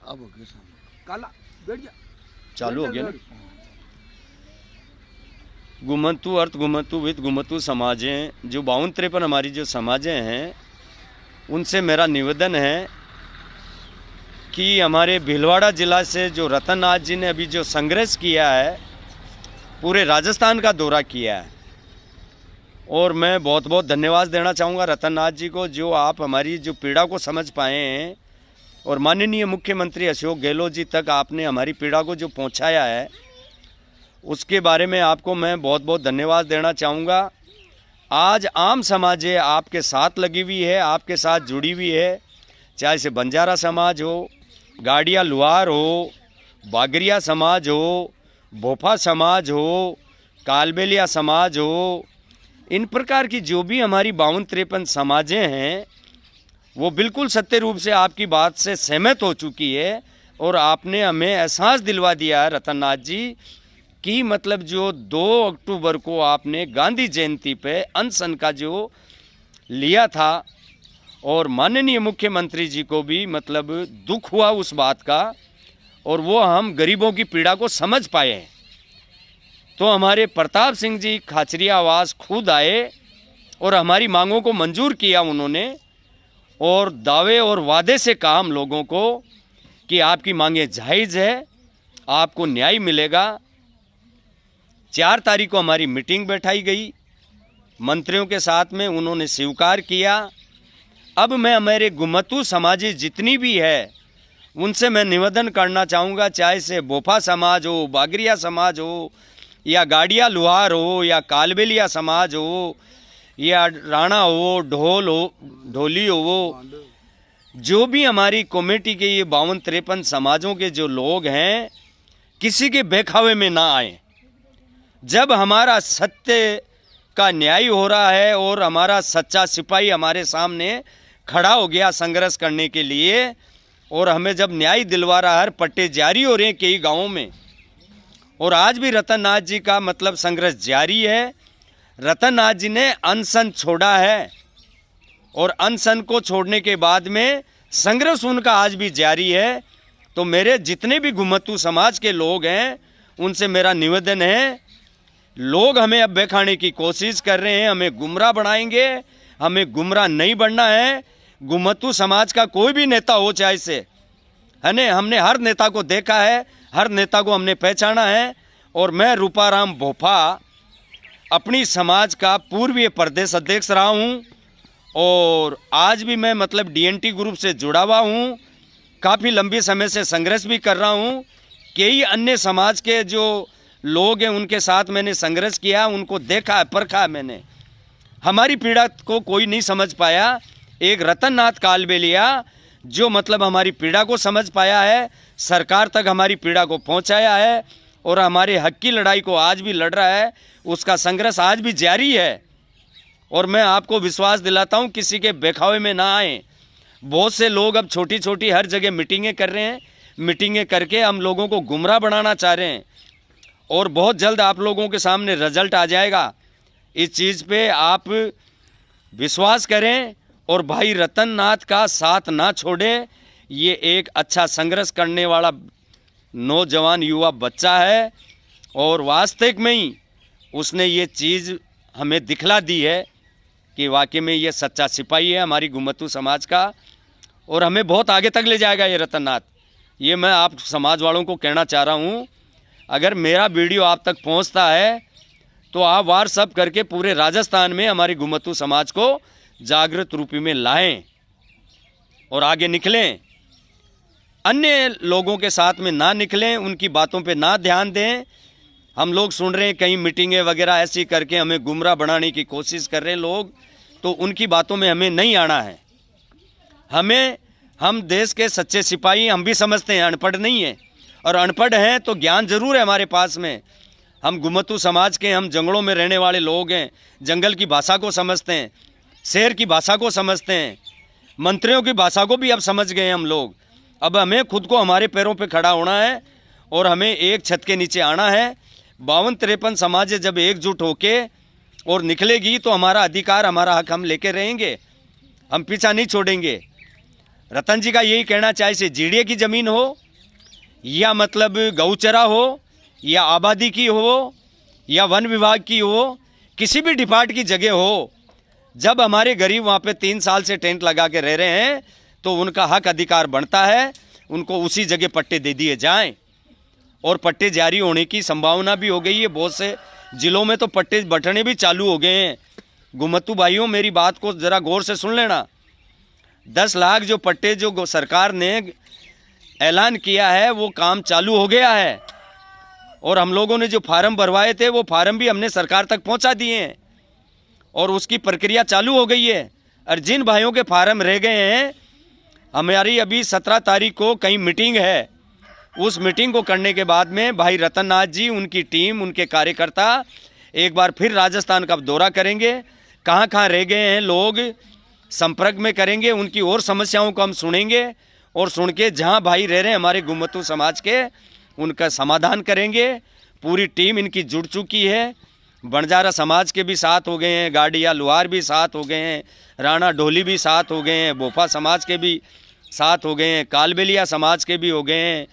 अब हो गया सामने काला बैठ जा चालू हो गया ना। घुमंतु अर्थ घुमंतु विद घुमंतु समाजें जो 52-53 हमारी जो समाजें हैं उनसे मेरा निवेदन है कि हमारे भीलवाड़ा ज़िला से जो रतननाथ जी ने अभी जो संघर्ष किया है, पूरे राजस्थान का दौरा किया है, और मैं बहुत बहुत धन्यवाद देना चाहूँगा रतननाथ जी को, जो आप हमारी जो पीड़ा को समझ पाए हैं और माननीय मुख्यमंत्री अशोक गहलोत जी तक आपने हमारी पीड़ा को जो पहुँचाया है, उसके बारे में आपको मैं बहुत बहुत धन्यवाद देना चाहूँगा। आज आम समाज आपके साथ लगी हुई है, आपके साथ जुड़ी हुई है, चाहे से बंजारा समाज हो, गाड़िया लुहार हो, बागरिया समाज हो, भोपा समाज हो, कालबेलिया समाज हो, इन प्रकार की जो भी हमारी 52-53 समाजें हैं वो बिल्कुल सत्य रूप से आपकी बात से सहमत हो चुकी है। और आपने हमें एहसास दिलवा दिया है रतननाथ जी कि मतलब जो 2 अक्टूबर को आपने गांधी जयंती पे अनशन का जो लिया था, और माननीय मुख्यमंत्री जी को भी मतलब दुख हुआ उस बात का, और वो हम गरीबों की पीड़ा को समझ पाए हैं। तो हमारे प्रताप सिंह जी खाचरियावास खुद आए और हमारी मांगों को मंजूर किया उन्होंने, और दावे और वादे से कहा हम लोगों को कि आपकी मांगें जायज़ है, आपको न्याय मिलेगा। 4 तारीख को हमारी मीटिंग बैठाई गई, मंत्रियों के साथ में उन्होंने स्वीकार किया। अब मैं हमारे घुमंतु समाजी जितनी भी है उनसे मैं निवेदन करना चाहूँगा, चाहे से भोपा समाज हो, बागरिया समाज हो, या गाड़िया लुहार हो, या कालबेलिया समाज हो, या राणा हो, ढोल हो, ढोली हो, जो भी हमारी कमेटी के ये 52-53 समाजों के जो लोग हैं, किसी के बहकावे में ना आए। जब हमारा सत्य का न्याय हो रहा है और हमारा सच्चा सिपाही हमारे सामने खड़ा हो गया संघर्ष करने के लिए, और हमें जब न्याय दिलवा रहा है, पट्टे जारी हो रहे हैं कई गाँवों में, और आज भी रतननाथ जी का मतलब संघर्ष जारी है। रतननाथ जी ने अनशन छोड़ा है, और अनशन को छोड़ने के बाद में संघर्ष उनका आज भी जारी है। तो मेरे जितने भी घुमंतु समाज के लोग हैं उनसे मेरा निवेदन है, लोग हमें अब बहकाने की कोशिश कर रहे हैं, हमें गुमराह बनाएंगे, हमें गुमराह नहीं बनना है। घुमंतु समाज का कोई भी नेता हो चाहे से, है न, हमने हर नेता को देखा है, हर नेता को हमने पहचाना है। और मैं रूपाराम भोपा अपनी समाज का पूर्वीय प्रदेश अध्यक्ष रहा हूँ, और आज भी मैं मतलब डीएनटी ग्रुप से जुड़ा हुआ हूँ, काफ़ी लंबे समय से संघर्ष भी कर रहा हूँ। कई अन्य समाज के जो लोग हैं उनके साथ मैंने संघर्ष किया, उनको देखा है, परखा है मैंने। हमारी पीड़ा को कोई नहीं समझ पाया, एक रतननाथ कालबेलिया जो मतलब हमारी पीड़ा को समझ पाया है, सरकार तक हमारी पीड़ा को पहुंचाया है, और हमारे हक की लड़ाई को आज भी लड़ रहा है, उसका संघर्ष आज भी जारी है। और मैं आपको विश्वास दिलाता हूं, किसी के बहकावे में ना आए। बहुत से लोग अब छोटी छोटी हर जगह मीटिंगें कर रहे हैं, मीटिंगें करके हम लोगों को गुमराह बनाना चाह रहे हैं, और बहुत जल्द आप लोगों के सामने रिजल्ट आ जाएगा। इस चीज़ पे आप विश्वास करें, और भाई रतननाथ का साथ ना छोड़ें। ये एक अच्छा संघर्ष करने वाला नौजवान युवा बच्चा है, और वास्तविक में ही उसने ये चीज़ हमें दिखला दी है कि वाकई में ये सच्चा सिपाही है हमारी घुमंतु समाज का, और हमें बहुत आगे तक ले जाएगा ये रतननाथ। ये मैं आप समाज वालों को कहना चाह रहा हूँ। अगर मेरा वीडियो आप तक पहुँचता है तो आप व्हाट्सएप करके पूरे राजस्थान में हमारी घुमंतु समाज को जागृत रूपी में लाएं और आगे निकलें। अन्य लोगों के साथ में ना निकलें, उनकी बातों पे ना ध्यान दें। हम लोग सुन रहे हैं कहीं मीटिंगें वगैरह ऐसी करके हमें गुमराह बनाने की कोशिश कर रहे हैं लोग, तो उनकी बातों में हमें नहीं आना है। हम देश के सच्चे सिपाही हम भी समझते हैं, अनपढ़ नहीं है, और अनपढ़ हैं तो ज्ञान जरूर है हमारे पास में। हम घुमंतु समाज के, हम जंगलों में रहने वाले लोग हैं, जंगल की भाषा को समझते हैं, शहर की भाषा को समझते हैं, मंत्रियों की भाषा को भी अब समझ गए हम लोग। अब हमें खुद को हमारे पैरों पे खड़ा होना है और हमें एक छत के नीचे आना है। 52-53 समाज जब एकजुट होके और निकलेगी तो हमारा अधिकार, हमारा हक हम लेके रहेंगे, हम पीछा नहीं छोड़ेंगे। रतन जी का यही कहना, चाहे से जीडीए की ज़मीन हो या मतलब गौचरा हो या आबादी की हो या वन विभाग की हो, किसी भी डिपार्ट की जगह हो, जब हमारे गरीब वहाँ पे 3 साल से टेंट लगा के रह रहे हैं तो उनका हक अधिकार बनता है, उनको उसी जगह पट्टे दे दिए जाएं। और पट्टे जारी होने की संभावना भी हो गई है, बहुत से ज़िलों में तो पट्टे बंटने भी चालू हो गए हैं। गुमतू भाइयों, मेरी बात को ज़रा गौर से सुन लेना। 10 लाख जो पट्टे जो सरकार ने ऐलान किया है वो काम चालू हो गया है, और हम लोगों ने जो फार्म भरवाए थे वो फार्म भी हमने सरकार तक पहुंचा दिए हैं और उसकी प्रक्रिया चालू हो गई है। और जिन भाइयों के फार्म रह गए हैं, हमारी अभी 17 तारीख को कहीं मीटिंग है, उस मीटिंग को करने के बाद में भाई रतन नाथ जी, उनकी टीम, उनके कार्यकर्ता एक बार फिर राजस्थान का दौरा करेंगे, कहाँ कहाँ रह गए हैं लोग संपर्क में करेंगे, उनकी और समस्याओं को हम सुनेंगे और सुन के जहाँ भाई रह रहे हैं हमारे गुमतू समाज के, उनका समाधान करेंगे। पूरी टीम इनकी जुड़ चुकी है, बंजारा समाज के भी साथ हो गए हैं, गाड़िया लुहार भी साथ हो गए हैं, राणा ढोली भी साथ हो गए हैं, बोफा समाज के भी साथ हो गए हैं, कालबेलिया समाज के भी हो गए हैं,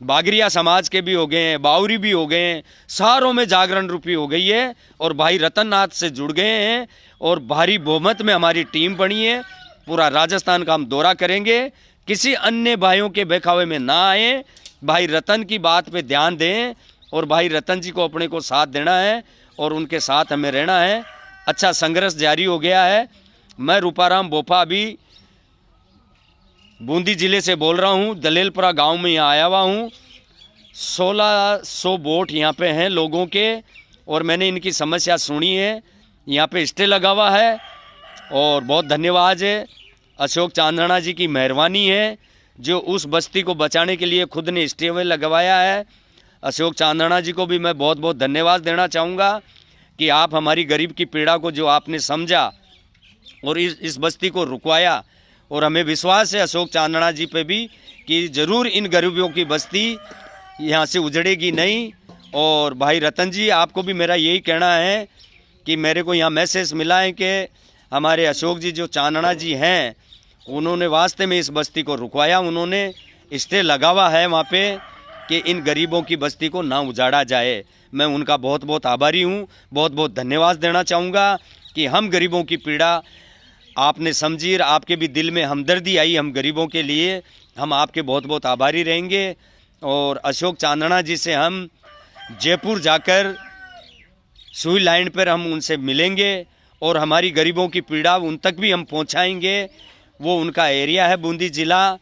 बागरिया समाज के भी हो गए हैं, बाउरी भी हो गए हैं। सारों में जागरण रूपी हो गई है और भाई रतन नाथ से जुड़ गए हैं और भारी बहुमत में हमारी टीम बनी है। पूरा राजस्थान का हम दौरा करेंगे, किसी अन्य भाइयों के बहकावे में ना आए, भाई रतन की बात पे ध्यान दें और भाई रतन जी को अपने को साथ देना है और उनके साथ हमें रहना है। अच्छा संघर्ष जारी हो गया है। मैं रूपाराम बोफा अभी बूंदी ज़िले से बोल रहा हूँ, दलेलपुरा गांव में यहाँ आया हुआ हूँ। 1600 वोट यहाँ पे हैं लोगों के और मैंने इनकी समस्या सुनी है। यहाँ पे स्टे लगा हुआ है और बहुत धन्यवाद है अशोक चांदना जी की मेहरबानी है जो उस बस्ती को बचाने के लिए खुद ने स्टे में लगवाया है। अशोक चांदना जी को भी मैं बहुत बहुत धन्यवाद देना चाहूँगा कि आप हमारी गरीब की पीड़ा को जो आपने समझा और इस बस्ती को रुकवाया। और हमें विश्वास है अशोक चांदना जी पे भी कि ज़रूर इन गरीबों की बस्ती यहाँ से उजड़ेगी नहीं। और भाई रतन जी, आपको भी मेरा यही कहना है कि मेरे को यहाँ मैसेज मिला है कि हमारे अशोक जी जो चांदना जी हैं, उन्होंने वास्ते में इस बस्ती को रुकवाया, उन्होंने स्टे लगा हुआ है वहाँ पे कि इन गरीबों की बस्ती को ना उजाड़ा जाए। मैं उनका बहुत बहुत आभारी हूँ, बहुत बहुत धन्यवाद देना चाहूँगा कि हम गरीबों की पीड़ा आपने समझी, आपके भी दिल में हमदर्दी आई हम गरीबों के लिए। हम आपके बहुत बहुत आभारी रहेंगे और अशोक चांदना जी से हम जयपुर जाकर सुई लाइन पर हम उनसे मिलेंगे और हमारी गरीबों की पीड़ा उन तक भी हम पहुंचाएंगे। वो उनका एरिया है बूंदी ज़िला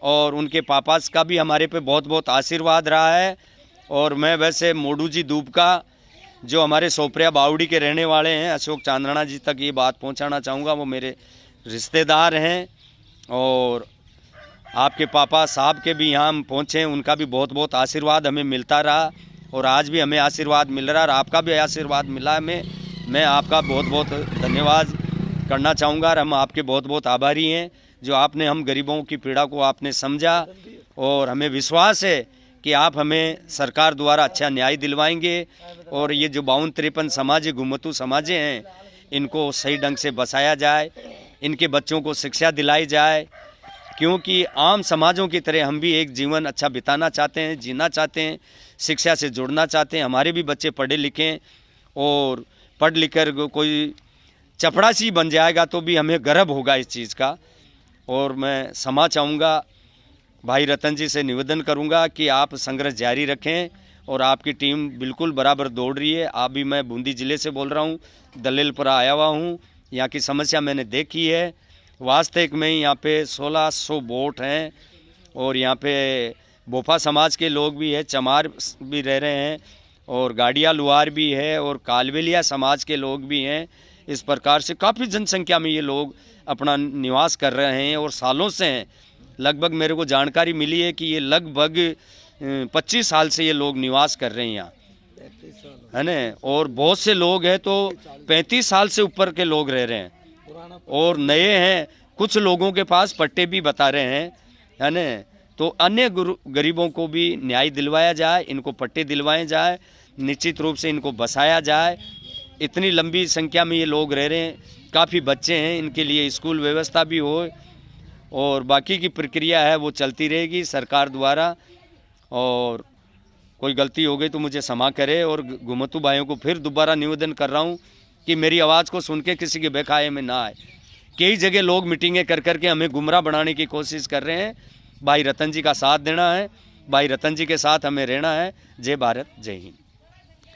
और उनके पापा का भी हमारे पे बहुत बहुत आशीर्वाद रहा है। और मैं वैसे मोडू जी दूब का जो हमारे सोपरिया बावड़ी के रहने वाले हैं, अशोक चांदना जी तक ये बात पहुंचाना चाहूँगा, वो मेरे रिश्तेदार हैं। और आपके पापा साहब के भी यहाँ हम पहुँचे, उनका भी बहुत बहुत आशीर्वाद हमें मिलता रहा और आज भी हमें आशीर्वाद मिल रहा है और आपका भी आशीर्वाद मिला है। मैं आपका बहुत बहुत धन्यवाद करना चाहूँगा और हम आपके बहुत बहुत आभारी हैं जो आपने हम गरीबों की पीड़ा को आपने समझा और हमें विश्वास है कि आप हमें सरकार द्वारा अच्छा न्याय दिलवाएंगे और ये जो 52-53 समाज गुमतू समाजें हैं इनको सही ढंग से बसाया जाए, इनके बच्चों को शिक्षा दिलाई जाए, क्योंकि आम समाजों की तरह हम भी एक जीवन अच्छा बिताना चाहते हैं, जीना चाहते हैं, शिक्षा से जुड़ना चाहते हैं। हमारे भी बच्चे पढ़े लिखें और पढ़ लिख कर कोई चपड़ासी बन जाएगा तो भी हमें गर्व होगा इस चीज़ का। और मैं क्षमा चाहूँगा, भाई रतन जी से निवेदन करूँगा कि आप संघर्ष जारी रखें और आपकी टीम बिल्कुल बराबर दौड़ रही है। आप भी, मैं बूंदी ज़िले से बोल रहा हूँ, दलेलपुरा आया हुआ हूँ, यहाँ की समस्या मैंने देखी है। वास्तविक में यहाँ पे 1600 वोट हैं और यहाँ पे बोफा समाज के लोग भी है, चमार भी रह रहे हैं और गाड़िया लुहार भी है और कालबेलिया समाज के लोग भी हैं। इस प्रकार से काफ़ी जनसंख्या में ये लोग अपना निवास कर रहे हैं और सालों से हैं। लगभग मेरे को जानकारी मिली है कि ये लगभग 25 साल से ये लोग निवास कर रहे हैं यहाँ, है ना। और बहुत से लोग हैं तो 35 साल से ऊपर के लोग रह रहे हैं और नए हैं। कुछ लोगों के पास पट्टे भी बता रहे हैं, है ना। तो अन्य गरीबों को भी न्याय दिलवाया जाए, इनको पट्टे दिलवाए जाए, निश्चित रूप से इनको बसाया जाए। इतनी लंबी संख्या में ये लोग रह रहे हैं, काफ़ी बच्चे हैं, इनके लिए स्कूल व्यवस्था भी हो और बाकी की प्रक्रिया है वो चलती रहेगी सरकार द्वारा। और कोई गलती हो गई तो मुझे क्षमा करे। और घुमतू भाइयों को फिर दोबारा निवेदन कर रहा हूँ कि मेरी आवाज़ को सुन के किसी के बेखाए में ना आए। कई जगह लोग मीटिंगें कर करके हमें गुमराह बनाने की कोशिश कर रहे हैं। भाई रतन जी का साथ देना है, भाई रतन जी के साथ हमें रहना है। जय भारत, जय हिंद।